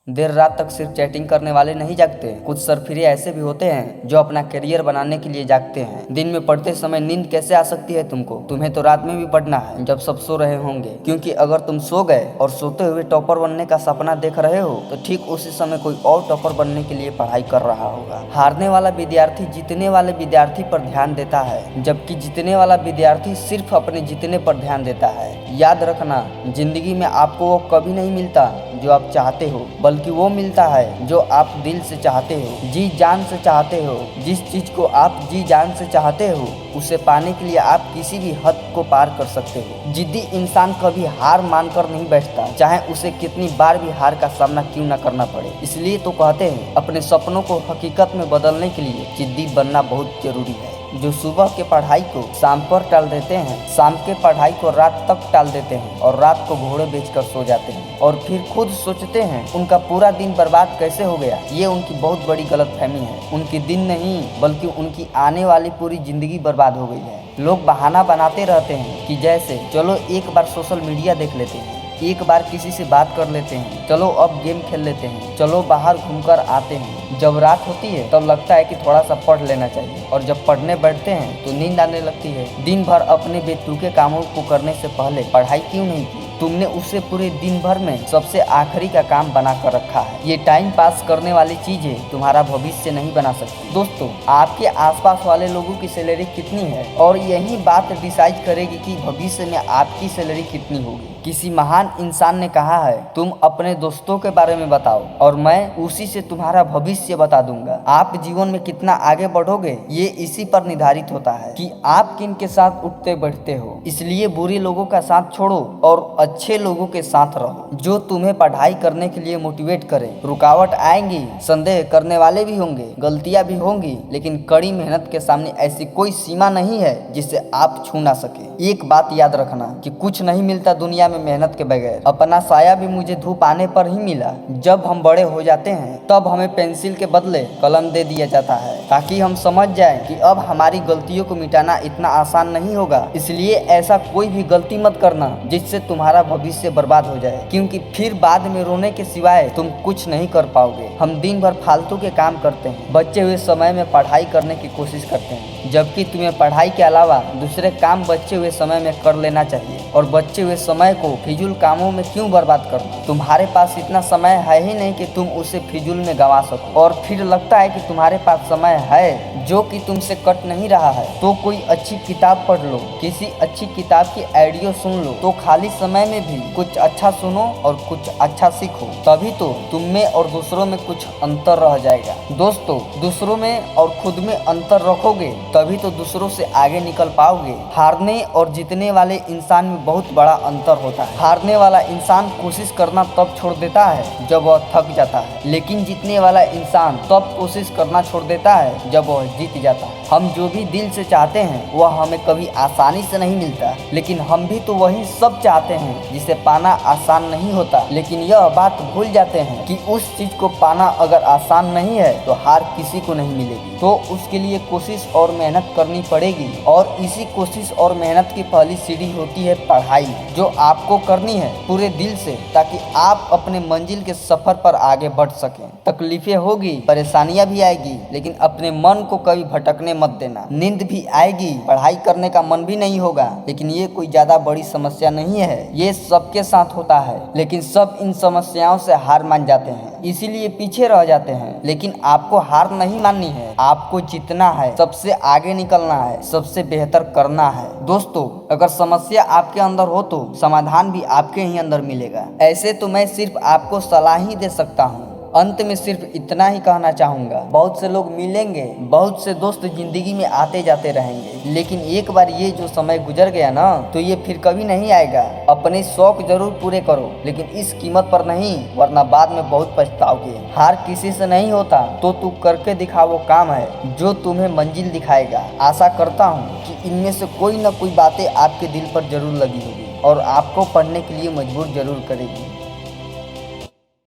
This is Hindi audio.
देर रात तक सिर्फ चैटिंग करने वाले नहीं जागते, कुछ सरफिरे ऐसे भी होते हैं जो अपना करियर बनाने के लिए जागते हैं। दिन में पढ़ते समय नींद कैसे आ सकती है तुमको? तुम्हें तो रात में भी पढ़ना है जब सब सो रहे होंगे, क्योंकि अगर तुम सो गए और सोते हुए टॉपर बनने का सपना देख रहे हो तो ठीक उसी समय कोई और टॉपर बनने के लिए पढ़ाई कर रहा होगा। हारने वाला विद्यार्थी जीतने वाले विद्यार्थी पर ध्यान देता है, जबकि जीतने वाला विद्यार्थी सिर्फ अपने जीतने पर ध्यान देता है। याद रखना, जिंदगी में आपको वो कभी नहीं मिलता जो आप चाहते हो, बल्कि वो मिलता है जो आप दिल से चाहते हो, जी जान से चाहते हो। जिस चीज को आप जी जान से चाहते हो उसे पाने के लिए आप किसी भी हद को पार कर सकते हो। जिद्दी इंसान कभी हार मानकर नहीं बैठता, चाहे उसे कितनी बार भी हार का सामना क्यों न करना पड़े। इसलिए तो कहते हैं अपने सपनों को हकीकत में बदलने के लिए जिद्दी बनना बहुत जरूरी है। जो सुबह के पढ़ाई को शाम पर टाल देते हैं, शाम के पढ़ाई को रात तक टाल देते हैं और रात को घोड़े बेचकर सो जाते हैं और फिर खुद सोचते हैं उनका पूरा दिन बर्बाद कैसे हो गया। ये उनकी बहुत बड़ी गलतफहमी है। उनकी दिन नहीं बल्कि उनकी आने वाली पूरी जिंदगी बर्बाद हो गई है। लोग बहाना बनाते रहते हैं कि जैसे चलो एक बार सोशल मीडिया देख लेते हैं, एक बार किसी से बात कर लेते हैं, चलो अब गेम खेल लेते हैं, चलो बाहर घूमकर आते हैं। जब रात होती है तब लगता है कि थोड़ा सा पढ़ लेना चाहिए, और जब पढ़ने बैठते हैं तो नींद आने लगती है। दिन भर अपने बेतुके कामों को करने से पहले पढ़ाई क्यों नहीं की? तुमने उसे पूरे दिन भर में सबसे आखिरी का काम बना कर रखा है। ये टाइम पास करने वाली चीजें तुम्हारा भविष्य नहीं बना सकती। दोस्तों, आपके आसपास वाले लोगों की सैलरी कितनी है और यही बात डिसाइड करेगी कि भविष्य में आपकी सैलरी कितनी होगी। किसी महान इंसान ने कहा है, तुम अपने दोस्तों के बारे में बताओ और मैं उसी से तुम्हारा भविष्य बता दूंगा। आप जीवन में कितना आगे बढ़ोगे ये इसी पर निर्धारित होता है कि आप किन के साथ उठते बैठते हो। इसलिए बुरे लोगों का साथ छोड़ो और अच्छे लोगों के साथ रहो, जो तुम्हें पढ़ाई करने के लिए मोटिवेट करे। रुकावट आएंगी, संदेह करने वाले भी होंगे, गलतियां भी होंगी, लेकिन कड़ी मेहनत के सामने ऐसी कोई सीमा नहीं है जिसे आप छू ना सके। एक बात याद रखना कि कुछ नहीं मिलता दुनिया में मेहनत के बगैर। अपना साया भी मुझे धूप आने पर ही मिला। जब हम बड़े हो जाते हैं तब हमें पेंसिल के बदले कलम दे दिया जाता है, ताकि हम समझ जाएं कि अब हमारी गलतियों को मिटाना इतना आसान नहीं होगा। इसलिए ऐसा कोई भी गलती मत करना जिससे तुम्हारा भविष्य बर्बाद हो जाए, क्योंकि फिर बाद में रोने के सिवाय तुम कुछ नहीं कर पाओगे। हम दिन भर फालतू के काम करते हैं, बचे हुए समय में पढ़ाई करने की कोशिश करते हैं, जबकि तुम्हें पढ़ाई के अलावा दूसरे काम बचे हुए समय में कर लेना चाहिए। और बचे हुए समय को फिजूल कामों में क्यों बर्बाद करना? तुम्हारे पास इतना समय है ही नहीं कि तुम उसे फिजूल में गंवा सको। और फिर लगता है कि तुम्हारे पास समय है जो कि तुमसे कट नहीं रहा है, तो कोई अच्छी किताब पढ़ लो, किसी अच्छी किताब की ऑडियो सुन लो। तो खाली समय में भी कुछ अच्छा सुनो और कुछ अच्छा सीखो, तभी तो तुम में और दूसरों में कुछ अंतर रह जाएगा। दोस्तों, दूसरों में और खुद में अंतर रखोगे तभी तो दूसरों से आगे निकल पाओगे। हारने और जीतने वाले इंसान में बहुत बड़ा अंतर होता है। हारने वाला इंसान कोशिश करना तब छोड़ देता है जब वह थक जाता है, लेकिन जीतने वाला इंसान तब कोशिश करना छोड़ देता है जब वह जीत जाता है। हम जो भी दिल से चाहते हैं वह हमें कभी आसानी से नहीं मिलता, लेकिन हम भी तो वही सब चाहते हैं जिसे पाना आसान नहीं होता। लेकिन यह बात भूल जाते हैं कि उस चीज को पाना अगर आसान नहीं है तो हार किसी को नहीं मिलेगी, तो उसके लिए कोशिश और मेहनत करनी पड़ेगी। और इसी कोशिश और मेहनत की पहली सीढ़ी होती है पढ़ाई, जो आपको करनी है पूरे दिल से, ताकि आप अपने मंजिल के सफर पर आगे बढ़ सकें। तकलीफें होगी, परेशानियां भी आएगी, लेकिन अपने मन को कभी भटकने मत देना। नींद भी आएगी, पढ़ाई करने का मन भी नहीं होगा, लेकिन ये कोई ज्यादा बड़ी समस्या नहीं है। ये सबके साथ होता है, लेकिन सब इन समस्याओं से हार मान जाते हैं, इसीलिए पीछे रह जाते हैं। लेकिन आपको हार नहीं माननी है, आपको जीतना है, सबसे आगे निकलना है, सबसे बेहतर करना है। दोस्तों, अगर समस्या आपके अंदर हो तो समाधान भी आपके ही अंदर मिलेगा। ऐसे तो मैं सिर्फ आपको सलाह ही दे सकता हूँ। अंत में सिर्फ इतना ही कहना चाहूँगा, बहुत से लोग मिलेंगे, बहुत से दोस्त जिंदगी में आते जाते रहेंगे, लेकिन एक बार ये जो समय गुजर गया ना तो ये फिर कभी नहीं आएगा। अपने शौक जरूर पूरे करो, लेकिन इस कीमत पर नहीं, वरना बाद में बहुत पछताओगे। हार किसी से नहीं होता, तो तू करके दिखा वो काम है जो तुम्हें मंजिल दिखाएगा। आशा करता हूँ कि इनमें से कोई न कोई बातें आपके दिल पर जरूर लगी होगी और आपको पढ़ने के लिए मजबूर जरूर करेगी।